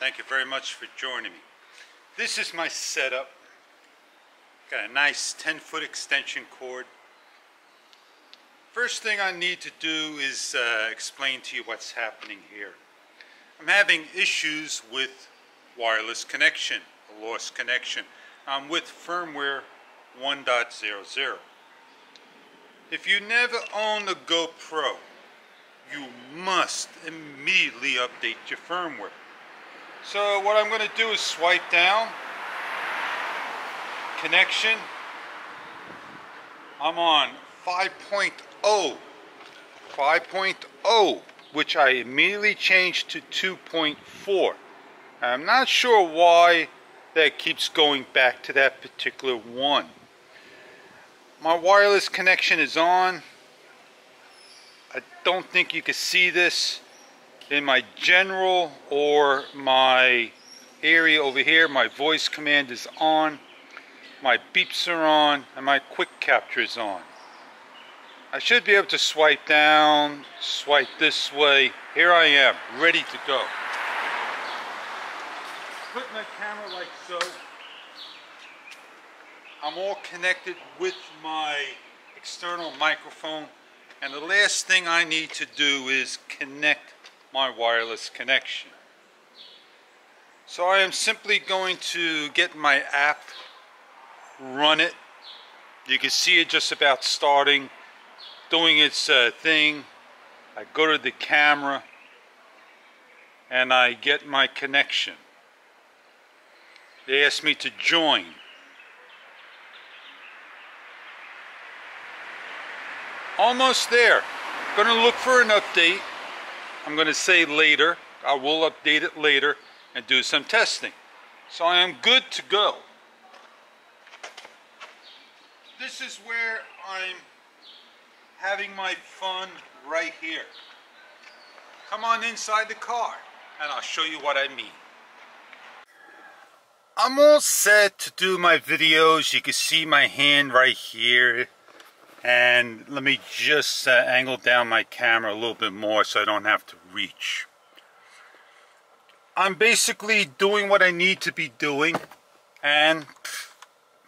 Thank you very much for joining me. This is my setup. Got a nice 10-foot extension cord. First thing I need to do is explain to you what's happening here. I'm having issues with wireless connection, a lost connection. I'm with firmware 1.00. If you never own a GoPro, you must immediately update your firmware. So what I'm going to do is swipe down, connection. I'm on 5.0, which I immediately changed to 2.4. I'm not sure why that keeps going back to that particular one. My wireless connection is on. I don't think you can see this in my general or my area over here. My voice command is on, my beeps are on, and my quick capture is on. I should be able to swipe down, swipe this way. Here I am, ready to go. Put my camera like so. I'm all connected with my external microphone, and the last thing I need to do is connect my wireless connection. So I am simply going to get my app, run it. You can see it just about starting, doing its thing. I go to the camera and I get my connection. They ask me to join. Almost there. Going to look for an update. I'm going to say later. I will update it later and do some testing. So I am good to go. This is where I'm having my fun right here. Come on inside the car and I'll show you what I mean. I'm all set to do my videos. You can see my hand right here. And let me just angle down my camera a little bit more so I don't have to reach. I'm basically doing what I need to be doing, and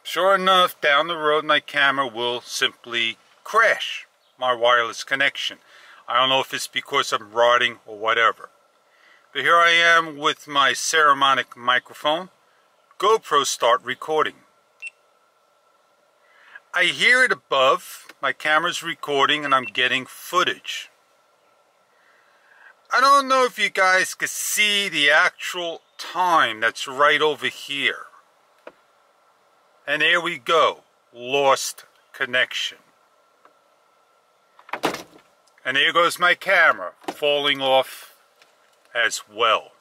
sure enough, down the road my camera will simply crash my wireless connection. I don't know if it's because I'm riding or whatever. But here I am with my ceramic microphone. GoPro start recording. I hear it above, my camera's recording and I'm getting footage. I don't know if you guys can see the actual time that's right over here. And there we go, lost connection. And there goes my camera, falling off as well.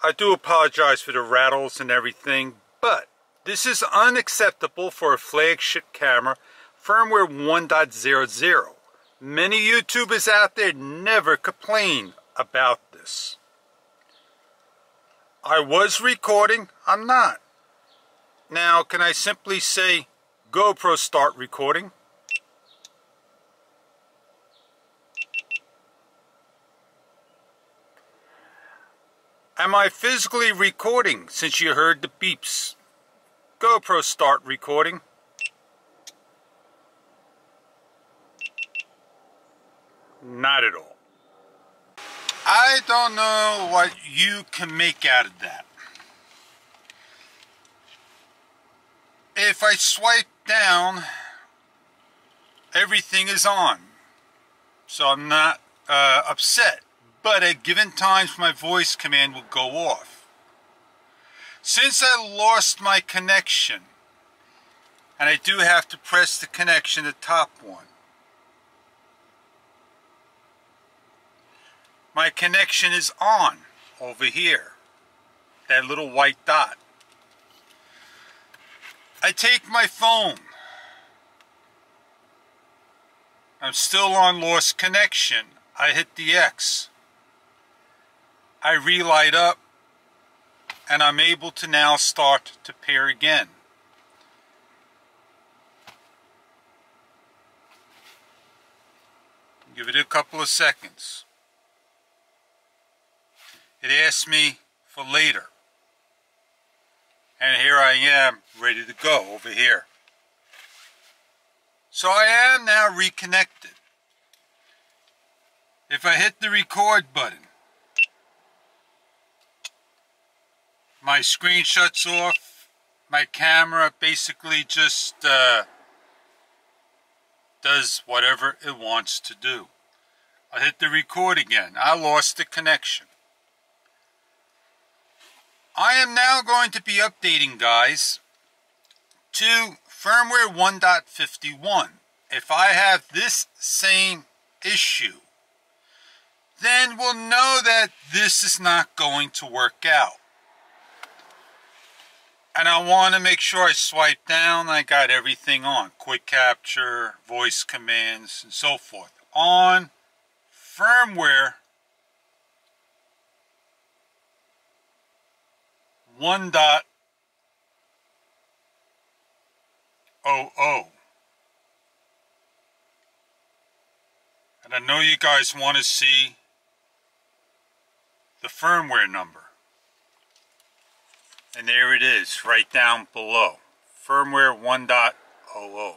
I do apologize for the rattles and everything, but this is unacceptable for a flagship camera, firmware 1.00. Many YouTubers out there never complain about this. I was recording, I'm not. Now, can I simply say, GoPro start recording? Am I physically recording since you heard the beeps? GoPro start recording. Not at all. I don't know what you can make out of that. If I swipe down, everything is on. So I'm not upset. But at given times my voice command will go off. Since I lost my connection, and I do have to press the connection, the top one, my connection is on over here, that little white dot. I take my phone. I'm still on lost connection. I hit the X. I relight up. And I'm able to now start to pair again. Give it a couple of seconds. it asked me for later. And here I am, ready to go over here. So I am now reconnected. If I hit the record button, my screen shuts off. My camera basically just does whatever it wants to do. I hit the record again. I lost the connection. I am now going to be updating, guys, to firmware 1.51. If I have this same issue, then we'll know that this is not going to work out. And I want to make sure I swipe down. I got everything on. Quick capture, voice commands, and so forth. On firmware 1.00. And I know you guys want to see the firmware number. And there it is, right down below. Firmware 1.00.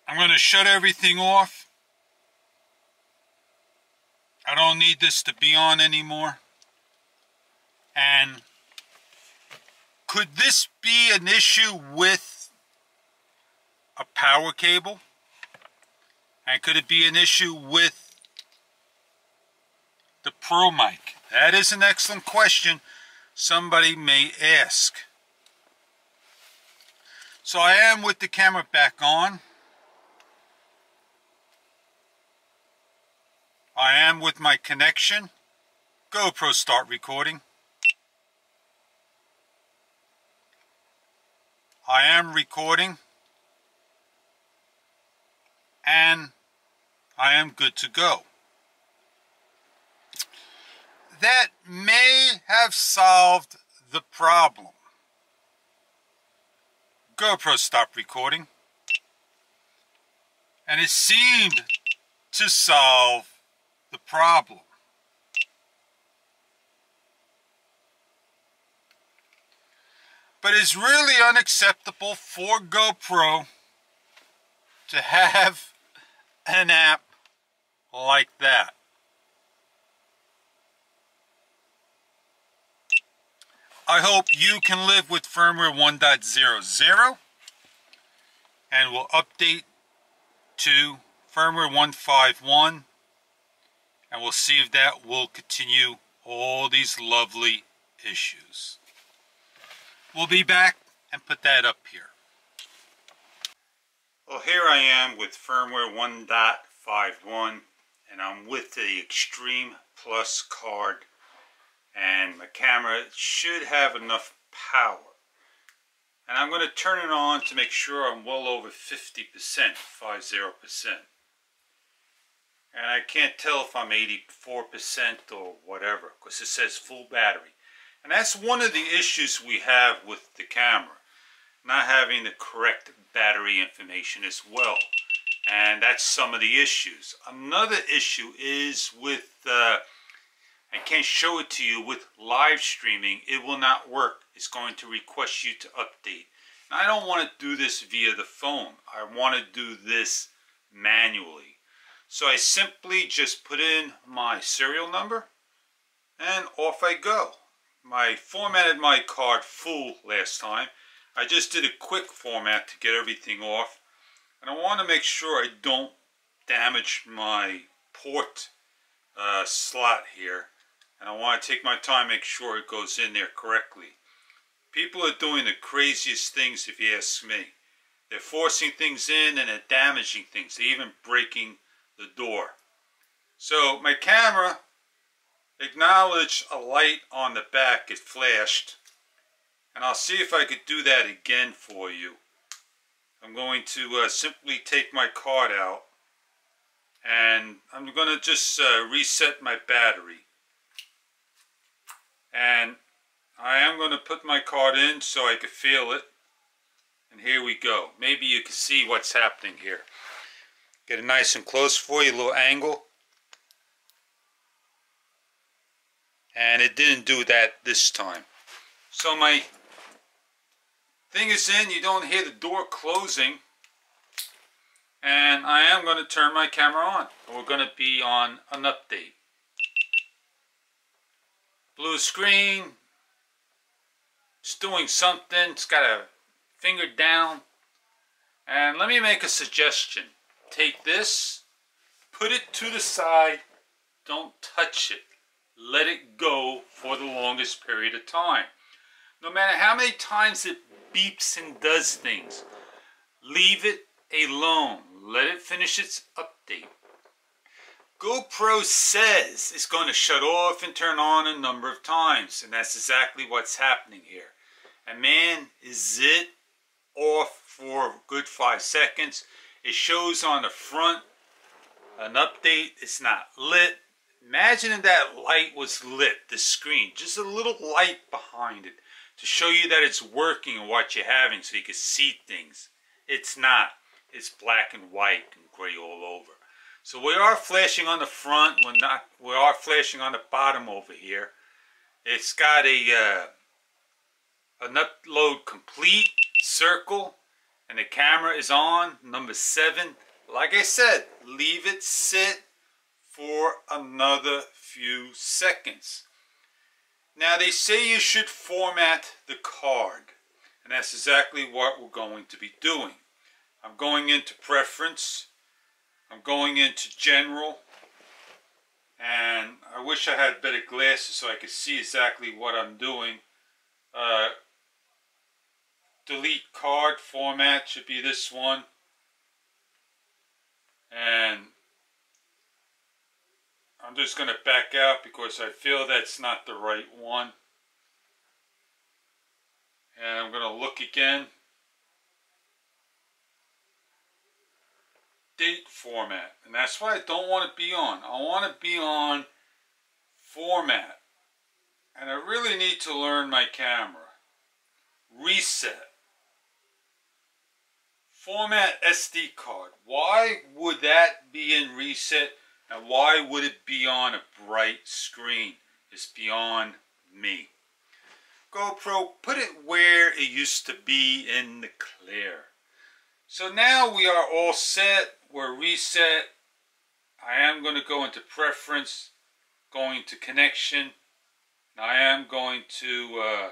I'm going to shut everything off. I don't need this to be on anymore. And could this be an issue with a power cable? And could it be an issue with the Pro mic? That is an excellent question somebody may ask. So I am with the camera back on. I am with my connection. GoPro start recording. I am recording. And I am good to go. That may have solved the problem. GoPro stopped recording. And it seemed to solve the problem. But it's really unacceptable for GoPro to have an app like that. I hope you can live with firmware 1.00 and we'll update to firmware 1.51 and we'll see if that will continue all these lovely issues. We'll be back and put that up here. Well, here I am with firmware 1.51 and I'm with the Extreme Plus card and my camera should have enough power. And I'm going to turn it on to make sure I'm well over 50%, 50%. And I can't tell if I'm 84% or whatever because it says full battery. And that's one of the issues we have with the camera. Not having the correct battery information as well. And that's some of the issues. Another issue is with, I can't show it to you, with live streaming, it will not work. It's going to request you to update. And I don't want to do this via the phone. I want to do this manually. So I simply just put in my serial number and off I go. I formatted my card full last time. I just did a quick format to get everything off. And I want to make sure I don't damage my port slot here. And I want to take my time, make sure it goes in there correctly. People are doing the craziest things, if you ask me. They're forcing things in and they're damaging things. They're even breaking the door. So my camera acknowledged a light on the back. It flashed. And I'll see if I could do that again for you. I'm going to simply take my card out. And I'm going to just reset my battery. And I am going to put my card in so I can feel it. And here we go. Maybe you can see what's happening here. Get it nice and close for you, a little angle. And it didn't do that this time. So my thing is in, you don't hear the door closing. And I am going to turn my camera on. We're going to be on an update. Blue screen. It's doing something. It's got a finger down. And let me make a suggestion. Take this, put it to the side, don't touch it. Let it go for the longest period of time. No matter how many times it beeps and does things, leave it alone. Let it finish its update. GoPro says it's going to shut off and turn on a number of times, and that's exactly what's happening here. And man, is it off for a good 5 seconds. It shows on the front an update. It's not lit. Imagine if that light was lit, the screen, just a little light behind it to show you that it's working and what you're having so you can see things. It's not. It's black and white and gray all over. So we are flashing on the front. We are flashing on the bottom over here. It's got an upload complete circle, and the camera is on, number 7. Like I said, leave it sit for another few seconds. Now they say you should format the card, and that's exactly what we're going to be doing. I'm going into preference, I'm going into general, and I wish I had better glasses so I could see exactly what I'm doing. Delete card format should be this one, and I'm just going to back out because I feel that's not the right one. And I'm going to look again. Date format. And that's what I don't want to be on. I want to be on format. And I really need to learn my camera. Reset. Format SD card. Why would that be in reset? And why would it be on a bright screen? It's beyond me. GoPro, put it where it used to be in the clear. So now we are all set. We're reset. I am going to go into preference, going to connection. I am going to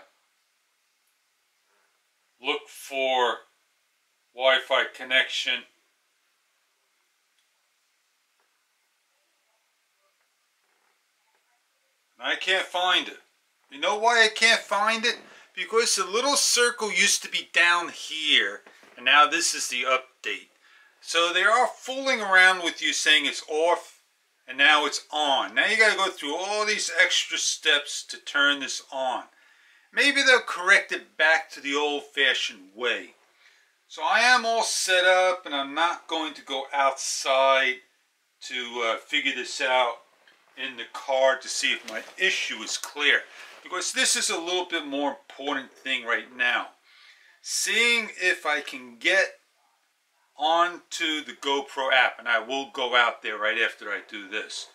look for Wi-Fi connection. I can't find it. You know why I can't find it? Because the little circle used to be down here, and now this is the update. So they are fooling around with you saying it's off, and now it's on. Now you got to go through all these extra steps to turn this on. Maybe they'll correct it back to the old-fashioned way. So I am all set up, and I'm not going to go outside to figure this out in the card to see if my issue is clear, because this is a little bit more important thing right now. Seeing if I can get onto the GoPro app, and I will go out there right after I do this.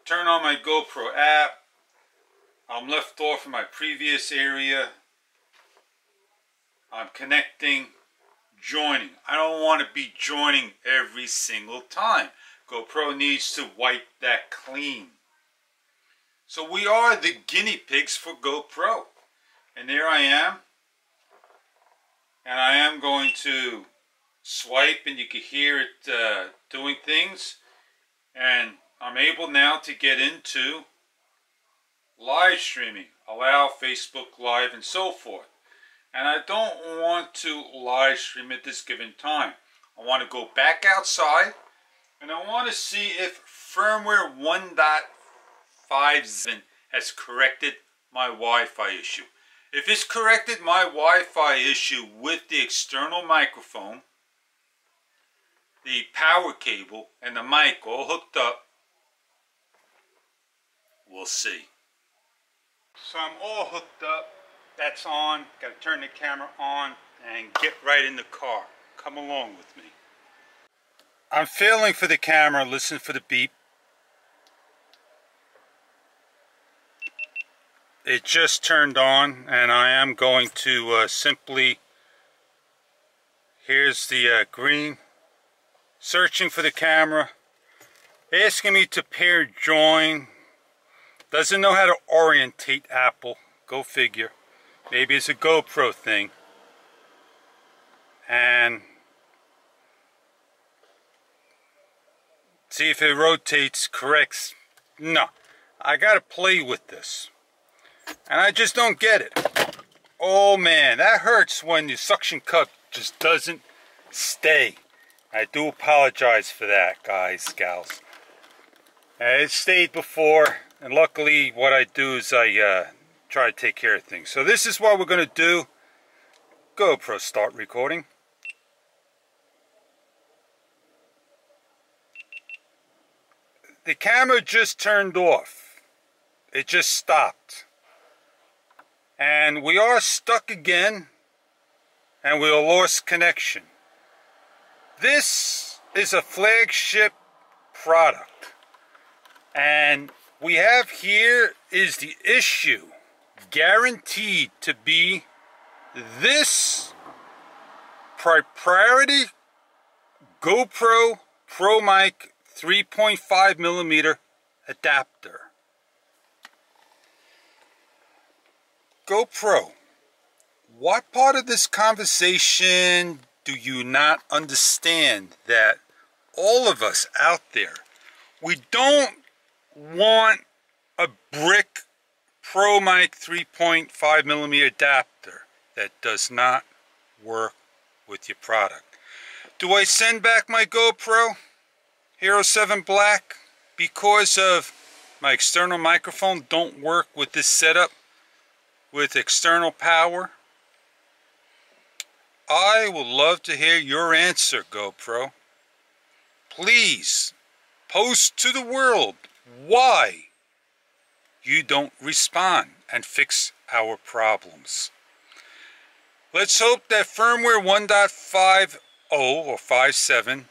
Turn on my GoPro app. I'm left off in my previous area. I'm connecting, joining. I don't want to be joining every single time. GoPro needs to wipe that clean. So we are the guinea pigs for GoPro. And there I am. And I am going to swipe, and you can hear it doing things. And I'm able now to get into live streaming, allow Facebook Live and so forth. And I don't want to live stream at this given time. I want to go back outside. And I want to see if firmware 1.57 has corrected my Wi-Fi issue. If it's corrected my Wi-Fi issue with the external microphone, the power cable, and the mic all hooked up, we'll see. So I'm all hooked up. That's on. Got to turn the camera on. and get right in the car. Come along with me. I'm feeling for the camera. Listen for the beep. It just turned on, and I am going to simply, here's the green, searching for the camera, asking me to pair join. Doesn't know how to orientate Apple. Go figure. Maybe it's a GoPro thing. And see if it rotates, corrects. No, I gotta play with this. And I just don't get it. Oh man, that hurts when the suction cup just doesn't stay. I do apologize for that, guys, gals. It stayed before, and luckily what I do is I try to take care of things. So this is what we're going to do. GoPro start recording. The camera just turned off. It just stopped. And we are stuck again, and we lost connection. This is a flagship product, and we have here is the issue, guaranteed to be this proprietary GoPro Pro Mic 3.5mm adapter. GoPro, what part of this conversation do you not understand? That all of us out there, we don't want a brick Pro Mic 3.5mm adapter that does not work with your product. Do I send back my GoPro Hero 7 Black because of my external microphone don't work with this setup with external power? I would love to hear your answer, GoPro. Please post to the world why you don't respond and fix our problems. Let's hope that firmware 1.50 or 5.7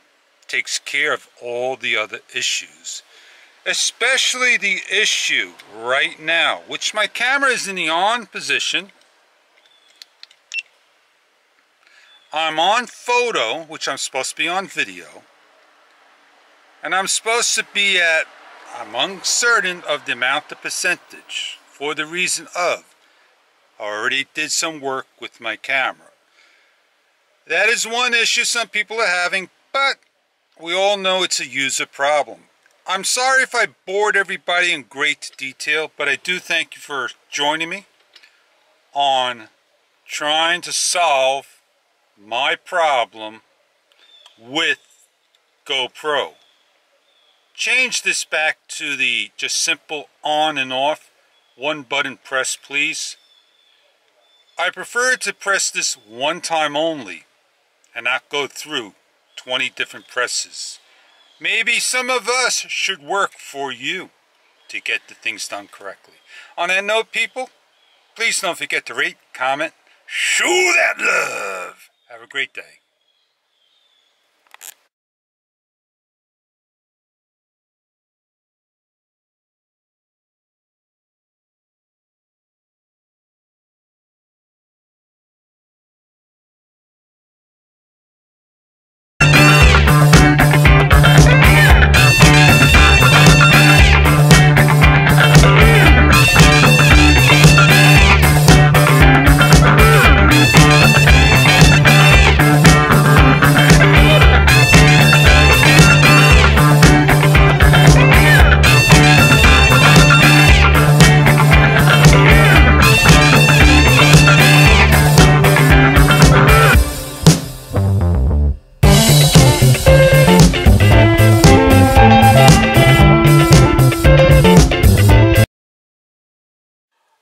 takes care of all the other issues. Especially the issue right now, which my camera is in the on position. I'm on photo, which I'm supposed to be on video. And I'm supposed to be at, I'm uncertain of the amount of percentage for the reason of, I already did some work with my camera. That is one issue some people are having, but we all know it's a user problem. I'm sorry if I bored everybody in great detail, but I do thank you for joining me on trying to solve my problem with GoPro. Change this back to the just simple on and off, one button press please. I prefer to press this one time only and not go through 20 different presses. Maybe some of us should work for you to get the things done correctly. On that note, people, please don't forget to rate, comment, show that love. Have a great day.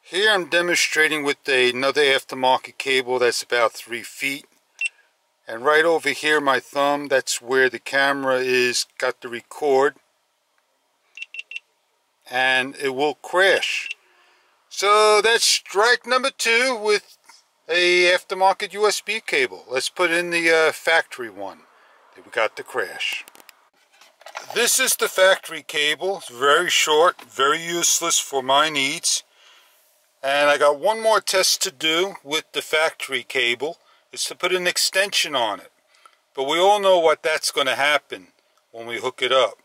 Here I'm demonstrating with another aftermarket cable that's about 3 feet. And right over here, my thumb, that's where the camera is, got the record. And it will crash. So that's strike number 2 with a aftermarket USB cable. Let's put in the factory one. Then we got the crash. This is the factory cable. It's very short, very useless for my needs. And I got one more test to do with the factory cable. It's to put an extension on it. But we all know what that's going to happen when we hook it up.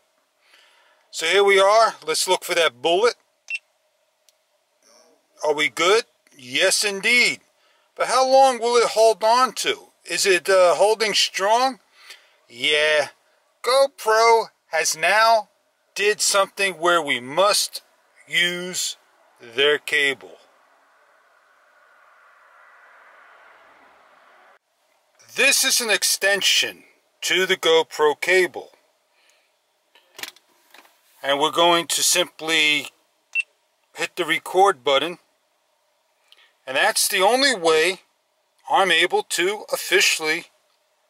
So here we are. Let's look for that bullet. Are we good? Yes, indeed. But how long will it hold on to? Is it holding strong? Yeah. GoPro has now did something where we must use their cable. This is an extension to the GoPro cable. And we're going to simply hit the record button. And that's the only way I'm able to officially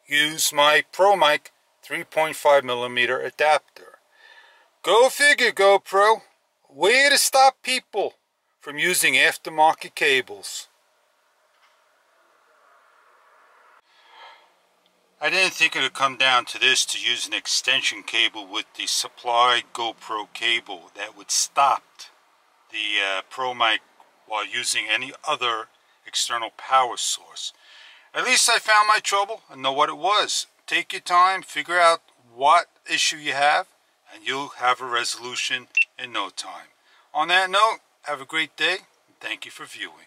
use my ProMic 3.5mm adapter. Go figure, GoPro. Way to stop people from using aftermarket cables. I didn't think it would come down to this, to use an extension cable with the supplied GoPro cable that would stop the ProMic while using any other external power source. At least I found my trouble and know what it was. Take your time, figure out what issue you have, and you'll have a resolution in no time. On that note, have a great day, and thank you for viewing.